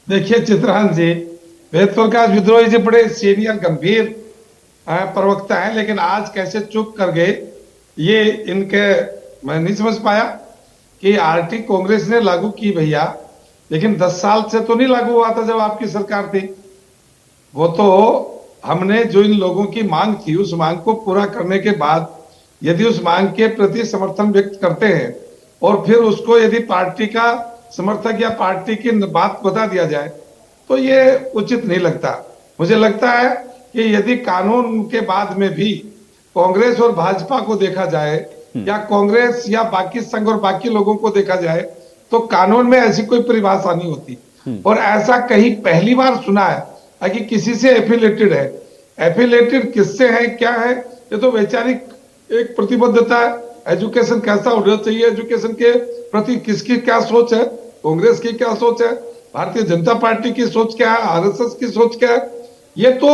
देखिए चित्रांश जी, वेद प्रकाश विद्रोही जी बड़े सीनियर गंभीर प्रवक्ता है, लेकिन आज कैसे चुप कर गए ये इनके मैं नहीं समझ पाया कि आरटी कांग्रेस ने लागू की भैया, लेकिन 10 साल से तो नहीं लागू हुआ था जब आपकी सरकार थी। वो तो हमने जो इन लोगों की मांग थी उस मांग को पूरा करने के बाद यदि उस मांग के प्रति समर्थन व्यक्त करते हैं और फिर उसको यदि पार्टी का समर्थक या पार्टी की बात बता दिया जाए तो ये उचित नहीं लगता। मुझे लगता है कि यदि कानून के बाद में भी कांग्रेस और भाजपा को देखा जाए या कांग्रेस या बाकी संघ और बाकी लोगों को देखा जाए तो कानून में ऐसी कोई परिभाषा नहीं होती, और ऐसा कहीं पहली बार सुना है कि किसी से एफिलेटेड है। एफिलेटेड किससे है, क्या है, ये तो वैचारिक एक प्रतिबद्धता है। एजुकेशन कैसा होना चाहिए, एजुकेशन के प्रति किसकी क्या सोच है, कांग्रेस की क्या सोच है, भारतीय जनता पार्टी की सोच क्या है, आरएसएस की सोच क्या है, ये तो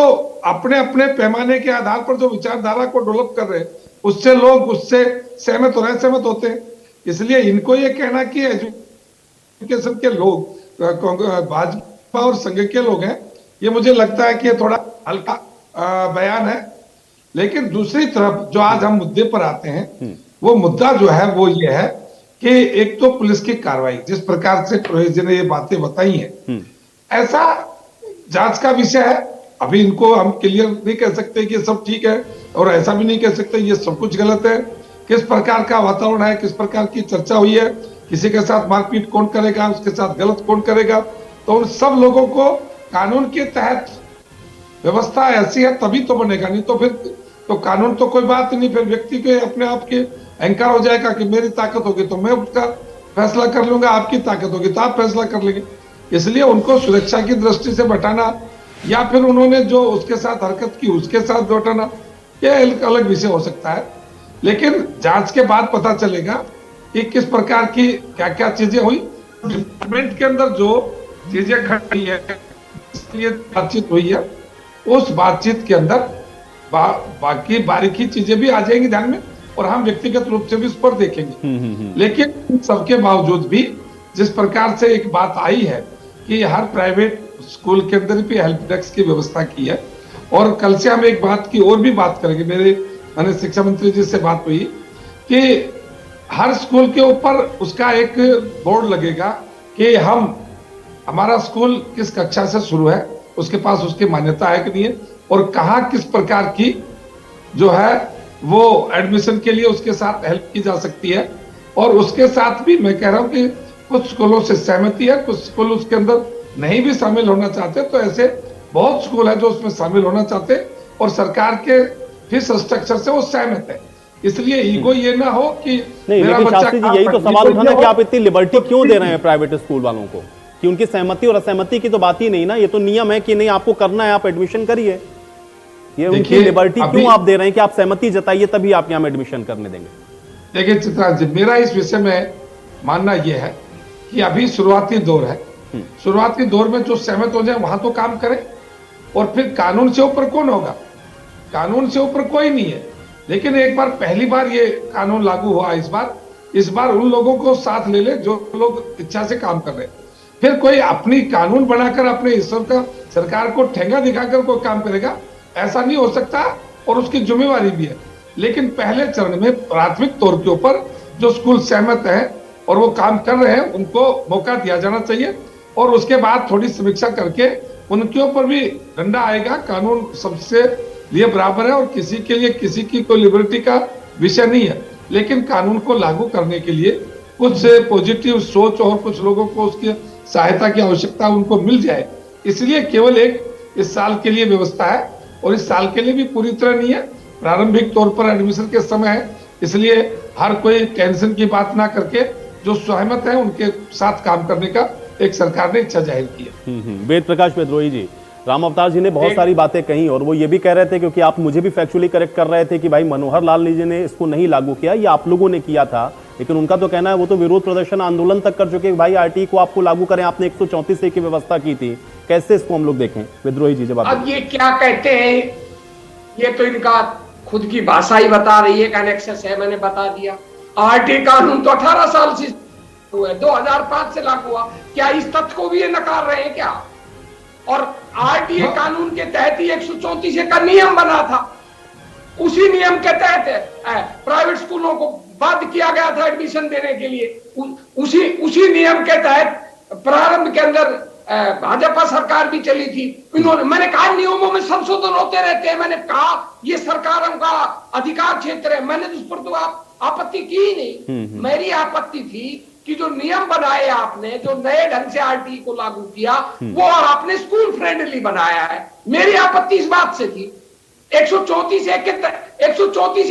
अपने अपने पैमाने के आधार पर जो विचारधारा को डेवलप कर रहे हैं उससे लोग उससे सहमत हो रहे, सहमत होते हैं। इसलिए इनको ये कहना कि एजुकेशन के लोग भाजपा और संघ के लोग हैं, ये मुझे लगता है कि ये थोड़ा हल्का बयान है। लेकिन दूसरी तरफ जो आज हम मुद्दे पर आते हैं, वो मुद्दा जो है वो ये है कि एक तो पुलिस की कार्रवाई, जिस प्रकार से पुरोहित जी ने ये बातें बताई हैं, ऐसा जांच का विषय है। अभी इनको हम क्लियर नहीं कह सकते कि सब ठीक है, और ऐसा भी नहीं कह सकते ये सब कुछ गलत है। किस प्रकार का वातावरण है, किस प्रकार की चर्चा हुई है, किसी के साथ मारपीट कौन करेगा, उसके साथ गलत कौन करेगा, तो उन सब लोगों को कानून के तहत व्यवस्था ऐसी है तभी तो बनेगा, नहीं तो फिर तो कानून तो कोई बात नहीं। फिर व्यक्ति के अपने आप के अहंकार हो जाएगा कि मेरी ताकत होगी तो मैं उसका फैसला कर लूंगा, आपकी ताकत होगी तो आप फैसला कर लेंगे। इसलिए उनको सुरक्षा की दृष्टि से बैठाना या फिर उन्होंने जो उसके साथ हरकत की उसके साथ बैठाना, यह एक अलग विषय हो सकता है। लेकिन जांच के बाद पता चलेगा कि किस प्रकार की क्या क्या चीजें हुई, डिपार्टमेंट के अंदर जो चीजें घटी है, इसलिए बातचीत हुई है, उस बातचीत के अंदर बाकी बारीकी चीजें भी आ जाएंगी ध्यान में, और हम व्यक्तिगत रूप से भी उस पर देखेंगे। लेकिन सबके बावजूद भी जिस प्रकार से एक बात आई है कि हर प्राइवेट स्कूल के अंदर भी हेल्प डेस्क की व्यवस्था की है, और कल से हम एक बात की और भी बात करेंगे। मैंने शिक्षा मंत्री जी से बात हुई कि हर स्कूल के ऊपर उसका एक बोर्ड लगेगा कि हमारा स्कूल किस कक्षा से शुरू है, उसके पास उसकी मान्यता है कि नहीं है, और कहाँ किस प्रकार की जो है वो एडमिशन के लिए उसके साथ हेल्प की जा सकती है। और उसके साथ भी मैं कह रहा हूं कि कुछ स्कूलों से सहमति है, कुछ स्कूल उसके अंदर नहीं भी शामिल होना चाहते, तो ऐसे बहुत स्कूल है जो उसमें शामिल होना चाहते और सरकार के फीस स्ट्रक्चर से वो सहमत है। इसलिए ईगो ये ना हो कि नहीं, मेरा लेकिन बच्चा शास्त्री जी यही तो सवाल उठाना कि आप इतनी लिबर्टी क्यों दे रहे हैं प्राइवेट स्कूल वालों को, कि उनकी सहमति और असहमति की तो बात ही नहीं ना, ये तो नियम है कि नहीं आपको करना है आप एडमिशन करिए। ये उनकी लिबर्टी क्यों आप दे रहे हैं कि आप सहमति जताइए तभी आप यहाँ एडमिशन करने देंगे? देखिए चित्रा जी, मेरा इस विषय में मानना यह है कि अभी शुरुआती दौर है, शुरुआती दौर में जो सहमत हो जाए वहां तो काम करें, और फिर कानून से ऊपर कौन होगा? कानून से ऊपर कोई नहीं है। लेकिन एक बार पहली बार ये कानून लागू हुआ, इस बार उन लोगों को साथ ले ले जो लोग इच्छा से काम कर रहे हैं। फिर कोई अपनी कानून बनाकर अपने ईश्वर का सरकार को ठेंगा दिखाकर कोई काम करेगा, ऐसा नहीं हो सकता, और उसकी जिम्मेवारी भी है। लेकिन पहले चरण में प्राथमिक तौर के ऊपर जो स्कूल सहमत हैं और वो काम कर रहे हैं, उनको मौका दिया जाना चाहिए, और उसके बाद थोड़ी समीक्षा करके उनके ऊपर भी डंडा आएगा। कानून सबसे लिए बराबर है और किसी के लिए किसी की कोई लिबर्टी का विषय नहीं है, लेकिन कानून को लागू करने के लिए कुछ पॉजिटिव सोच और कुछ लोगों को उसकी सहायता की आवश्यकता उनको मिल जाए। इसलिए केवल एक इस साल के लिए व्यवस्था है, और इस साल के लिए भी पूरी तरह नहीं है, प्रारंभिक तौर पर एडमिशन के समय है। इसलिए हर कोई टेंशन की बात ना करके जो सहमत है उनके साथ काम करने का एक सरकार ने इच्छा जाहिर की है। वेद प्रकाश विद्रोही जी, राम अवतार जी ने बहुत सारी बातें कही, और वो ये भी कह रहे थे, क्योंकि आप मुझे भी फैक्चुअली करेक्ट कर रहे थे कि भाई मनोहर लाल जी ने इसको नहीं लागू किया, ये आप लोगों ने किया था। लेकिन उनका तो कहना है वो तो विरोध प्रदर्शन आंदोलन तक कर चुके, भाई आरटीई को आपको लागू करें, आपने 134A की व्यवस्था की थी। कैसे इसको हम लोग देखें? विद्रोही जी जवाब। अब ये क्या कहते हैं, ये तो इनका खुद की भाषा ही बता रही है, कनेक्सेस है, मैंने बता दिया। आरटीई कानून तो 18 साल से हुआ है, 2005 से लागू हुआ, क्या इस तथ्य को भी ये नकार रहे हैं क्या? और आरटीए कानून के तहत ही 134A का नियम बना था, उसी नियम के तहत प्राइवेट स्कूलों को बाध्य किया गया था एडमिशन देने के लिए। उसी नियम के तहत प्रारंभ के अंदर भाजपा सरकार भी चली थी। इन्होंने, मैंने कहा नियमों में संशोधन होते रहते हैं, मैंने कहा ये सरकारों का अधिकार क्षेत्र है, मैंने उस पर तो आपत्ति की ही नहीं। मेरी आपत्ति थी कि जो नियम बनाए आपने, जो नए ढंग से आरटीई को लागू किया, वो आपने स्कूल फ्रेंडली बनाया है। मेरी आपत्ति इस बात से थी 134A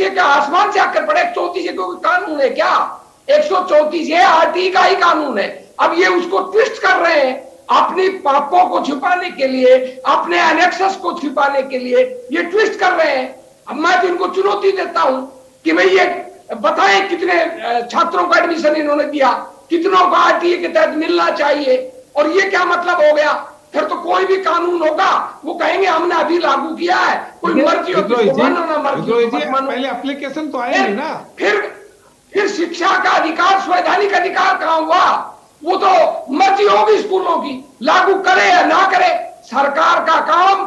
के आसमान से आकर पड़े, 134A कोई कानून है क्या? 134A आरटीई का ही कानून है। अब ये उसको ट्विस्ट कर रहे हैं अपनी पापों को छुपाने के लिए, अपने एनेक्सेस को छुपाने के लिए ये ट्विस्ट कर रहे हैं। अब मैं तो इनको चुनौती देता हूं कि भाई ये बताएं कितने छात्रों का एडमिशन इन्होंने दिया, कितनों को आरटीई के तहत मिलना चाहिए, और ये क्या मतलब हो गया? फिर तो कोई भी कानून होगा वो कहेंगे हमने अभी लागू किया है, कोई मर्जी हो तो मानो ना मर्जी हो पहले एप्लीकेशन तो आया नहीं ना। फिर शिक्षा का अधिकार, संवैधानिक अधिकार कहां हुआ? वो तो मर्जी होगी स्कूलों की, लागू करे या ना करे। सरकार का काम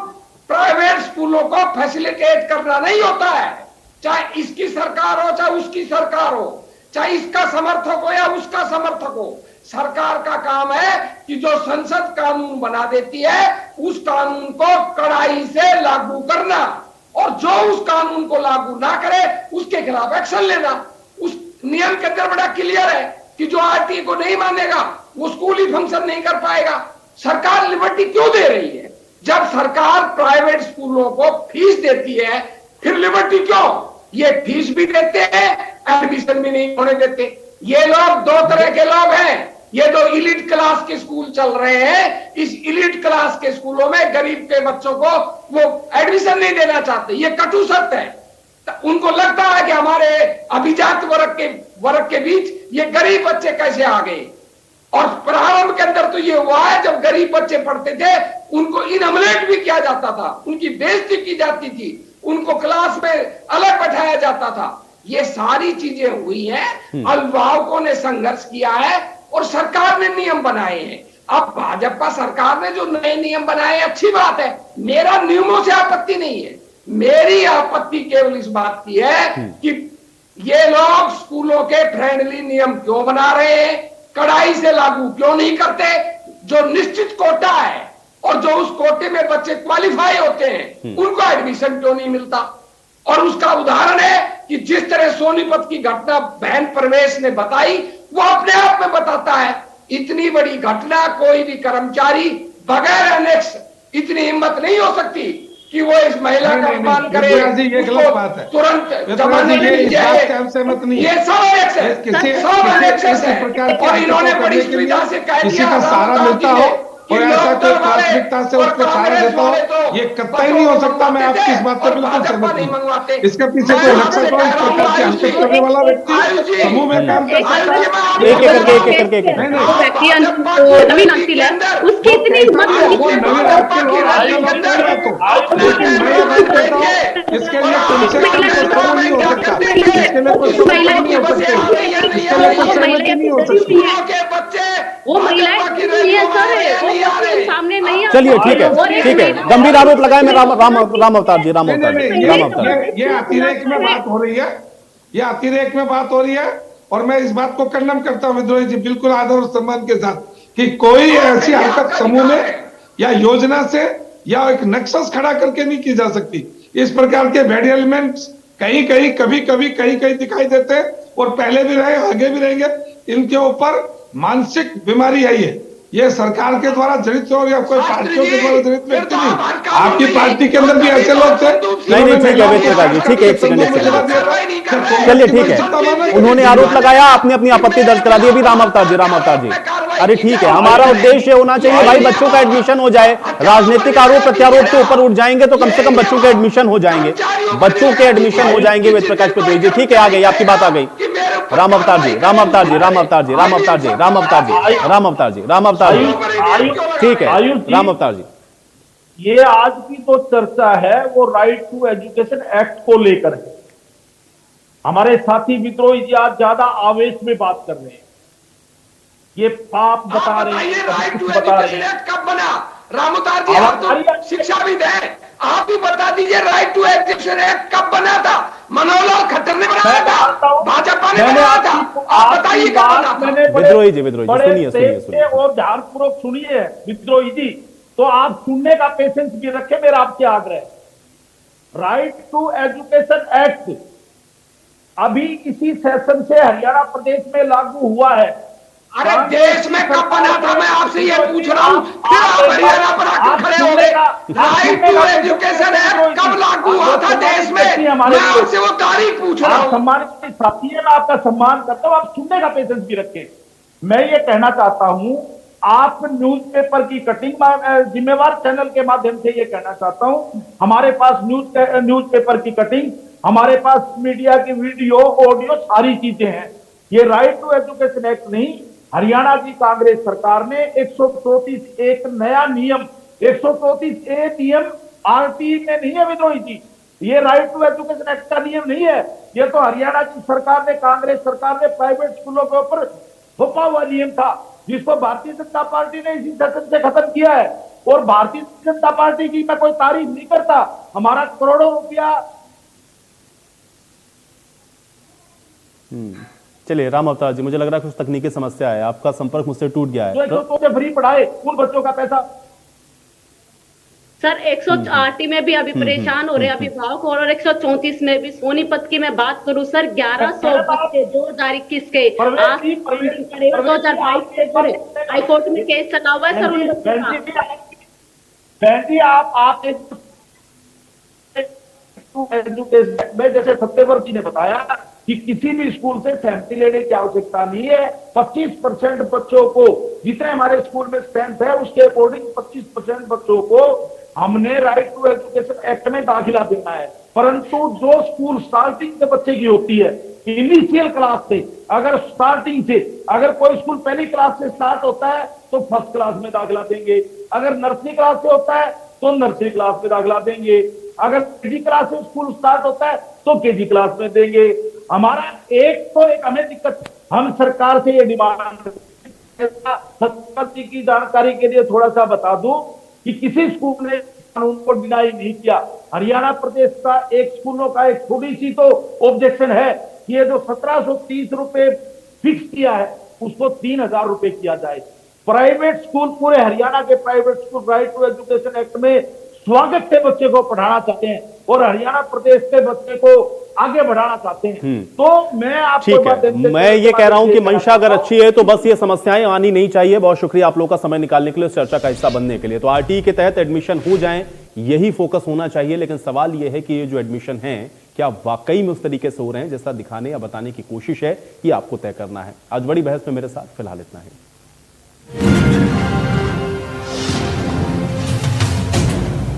प्राइवेट स्कूलों को फैसिलिटेट करना नहीं होता है, चाहे इसकी सरकार हो चाहे उसकी सरकार हो, चाहे इसका समर्थक हो या उसका समर्थक हो। सरकार का काम है कि जो संसद कानून बना देती है उस कानून को कड़ाई से लागू करना, और जो उस कानून को लागू ना करे उसके खिलाफ एक्शन लेना। उस नियम के अंदर बड़ा क्लियर है कि जो आरटीई को नहीं मानेगा वो स्कूल ही फंक्शन नहीं कर पाएगा। सरकार लिबर्टी क्यों दे रही है? जब सरकार प्राइवेट स्कूलों को फीस देती है फिर लिबर्टी क्यों? ये फीस भी देते हैं, एडमिशन भी नहीं होने देते। ये लोग दो तरह के लोग हैं। ये जो इलीट क्लास के स्कूल चल रहे हैं, इस इलीट क्लास के स्कूलों में गरीब के बच्चों को वो एडमिशन नहीं देना चाहते। ये कटु सत्य है। उनको लगता है कि हमारे अभिजात वर्ग के बीच ये गरीब बच्चे कैसे आ गए। और प्रारंभ के अंदर तो ये हुआ है, जब गरीब बच्चे पढ़ते थे उनको इनअमलेट भी किया जाता था, उनकी बेइज्जती की जाती थी, उनको क्लास में अलग बैठाया जाता था। ये सारी चीजें हुई हैं, अभिभावकों ने संघर्ष किया है और सरकार ने नियम बनाए हैं। अब भाजपा सरकार ने जो नए नियम बनाए अच्छी बात है, मेरा नियमों से आपत्ति नहीं है। मेरी आपत्ति केवल इस बात की है कि ये लोग स्कूलों के फ्रेंडली नियम क्यों बना रहे हैं, कड़ाई से लागू क्यों नहीं करते। जो निश्चित कोटा है और जो उस कोटे में बच्चे क्वालिफाई होते हैं उनको एडमिशन क्यों नहीं मिलता। और उसका उदाहरण है कि जिस तरह सोनीपत की घटना बहन प्रवेश ने बताई, वो अपने आप में बताता है इतनी बड़ी घटना कोई भी कर्मचारी बगैर एनेक्स इतनी हिम्मत नहीं हो सकती कि वो इस महिला का अपमान करे। ये गलत बात है, तुरंत जमाने में सहमत नहीं। ये सब एनेक्स है और इन्होंने बड़ी सुविधा से कह दिया का सहारा मिलता हो और ऐसा कोई प्राथमिकता से उसको सहारा देता हो, ये कतई नहीं हो सकता। मैं आपकी इस बात पर बिल्कुल सहमत हूं। इसके पीछे कोई नक्सल को इस प्रकार की हरकत करने वाला व्यक्ति समूह में काम कर सकता है। नवीन अंकिल है, उसकी इतनी हिम्मत इसके लिए कम से कम तो नहीं हो सकता, इसके लिए कोई नहीं हो सकते, इसके लिए कोई सहमति नहीं हो सकती। वो महिलाएं सामने नहीं। चलिए ठीक है, गंभीर आरोप लगाए मैं राम अवतार जी, राम अवतार ये अतिरेक में बात हो रही है, ये अतिरेक में बात हो रही है और मैं इस बात को खंडन करता हूं विद्रोही जी, बिल्कुल आदर और सम्मान के साथ, कि कोई ऐसी हरकत समूह में या योजना से या एक नक्शा खड़ा करके नहीं की जा सकती। इस प्रकार के बैड एलिमेंट्स कहीं कहीं कभी कभी कहीं कहीं दिखाई देते हैं और पहले भी रहे आगे भी रहेंगे। इनके ऊपर मानसिक बीमारी है ये सरकार के द्वारा जड़ित हो या कोई पार्टियों के द्वारा जड़ित व्यक्ति नहीं। आपकी पार्टी के अंदर भी ऐसे लोग थे। नहीं ठीक है वेद प्रकाश जी, ठीक है, एक सेकंड चलिए ठीक है। उन्होंने आरोप लगाया, आपने अपनी आपत्ति दर्ज करा दी। अभी राम अवतार जी, अरे ठीक है, हमारा उद्देश्य होना चाहिए भाई बच्चों का एडमिशन हो जाए। राजनीतिक आरोप प्रत्यारोप के ऊपर उठ जाएंगे तो कम से कम बच्चों के एडमिशन हो जाएंगे, वेद प्रकाश पटेल जी। ठीक है, आ गई आपकी बात, आ गई। राम अवतार जी, ठीक है, राम अवतार जी। ये आज की तो चर्चा है वो राइट टू एजुकेशन एक्ट को लेकर है। हमारे साथी विद्रोही जी आज ज्यादा आवेश में बात कर रहे हैं, ये पाप बता रहे हैं, बता रहे हैं। कब बना राम अवतार जी? आप तो शिक्षाविद हैं, आप ही बता दीजिए राइट टू एजुकेशन एक्ट कब बना था? मनोहरलाल खट्टर ने बनाया था, भाजपा ने बनाया था, आप बताइए कब बना था? विद्रोही जी सुनिए और ध्यानपूर्वक सुनिए विद्रोही जी, तो आप सुनने का पेशेंस भी रखें, मेरा आपसे आग्रह। राइट टू एजुकेशन एक्ट अभी इसी सेशन से हरियाणा प्रदेश में लागू हुआ है। अरे देश में कब बना था मैं आपसे ये पूछ रहा हूँ, फिर आप हरियाणा पर आकर खड़े हो गए। राइट टू एजुकेशन एक्ट कब लागू हुआ था देश में? मैं आपसे वो तारीख पूछ रहा हूँ। सम्मानित साथी है, मैं आपका सम्मान करता हूँ, आप सुनने का पेशेंस भी रखें। मैं ये कहना चाहता हूँ, आप न्यूज़पेपर की कटिंग, जिम्मेवार चैनल के माध्यम से ये कहना चाहता हूँ, हमारे पास न्यूज़पेपर की कटिंग, हमारे पास मीडिया की वीडियो ऑडियो सारी चीजें हैं। ये राइट टू एजुकेशन एक्ट नहीं, हरियाणा की कांग्रेस सरकार ने 134 एक नया नियम, 134 ए नियम आरटीई में नहीं है विद्रोही जी, ये राइट टू एजुकेशन एक्ट का नियम नहीं है। ये तो हरियाणा की सरकार ने, कांग्रेस सरकार ने प्राइवेट स्कूलों के ऊपर थोपा हुआ नियम था, जिसको भारतीय जनता पार्टी ने इसी सेशन से खत्म किया है। और भारतीय जनता पार्टी की मैं कोई तारीफ नहीं करता, हमारा करोड़ों रुपया। चलिए राम अवतार जी, मुझे लग रहा है कुछ तकनीकी समस्या है, आपका संपर्क मुझसे टूट गया है। जो फ्री पढ़ाए उन बच्चों का पैसा। सर 108 में भी अभी परेशान हो रहे हैं अभिभावक, और 134 में भी। सोनीपत की मैं बात करूं सर, 1100 बच्चे 2021 के 2022 से जुड़े, हाईकोर्ट में केस चला हुआ है सर उन बच्चों का। बहन जी आप जैसे सत्यवर जी ने बताया कि किसी भी स्कूल से सहमति लेने की आवश्यकता नहीं है। 25% बच्चों को, जितने हमारे स्कूल में स्ट्रेंथ है उसके अकॉर्डिंग 25% बच्चों को हमने राइट टू एजुकेशन एक्ट में दाखिला देना है। परंतु जो स्कूल स्टार्टिंग से बच्चे की होती है, इनिशियल क्लास से, अगर स्टार्टिंग से अगर कोई स्कूल पहली क्लास से स्टार्ट होता है तो फर्स्ट क्लास में दाखिला देंगे, अगर नर्सरी क्लास से होता है तो नर्सरी क्लास में दाखिला देंगे, अगर केजी क्लास से स्कूल स्टार्ट होता है तो केजी क्लास में देंगे। हमारा एक हमें दिक्कत, हम सरकार से ये डिमांड, सत्य की जानकारी के लिए थोड़ा सा बता दूं कि किसी स्कूल ने कानून को डिनाई नहीं किया। हरियाणा प्रदेश का एक स्कूलों का एक थोड़ी सी तो ऑब्जेक्शन है कि ये जो 1730 रुपए फिक्स किया है उसको 3000 रुपए किया जाए। प्राइवेट स्कूल, पूरे हरियाणा के private school right to education act में स्वागत से बच्चे को पढ़ाना चाहते हैं और हरियाणा प्रदेश के बच्चे को आगे बढ़ाना चाहते हैं। तो मैं आपको ठीक है, मैं ये कह रहा हूं कि मंशा अगर अच्छी है तो बस ये समस्याएं आनी नहीं चाहिए। बहुत शुक्रिया आप लोगों का समय निकालने के लिए, इस चर्चा का हिस्सा बनने के लिए। तो आरटीई के तहत एडमिशन हो जाएं, यही फोकस होना चाहिए। लेकिन सवाल ये है कि ये जो एडमिशन है क्या वाकई में उस तरीके से हो रहे हैं जैसा दिखाने या बताने की कोशिश है, ये आपको तय करना है। आज बड़ी बहस में मेरे साथ फिलहाल इतना है।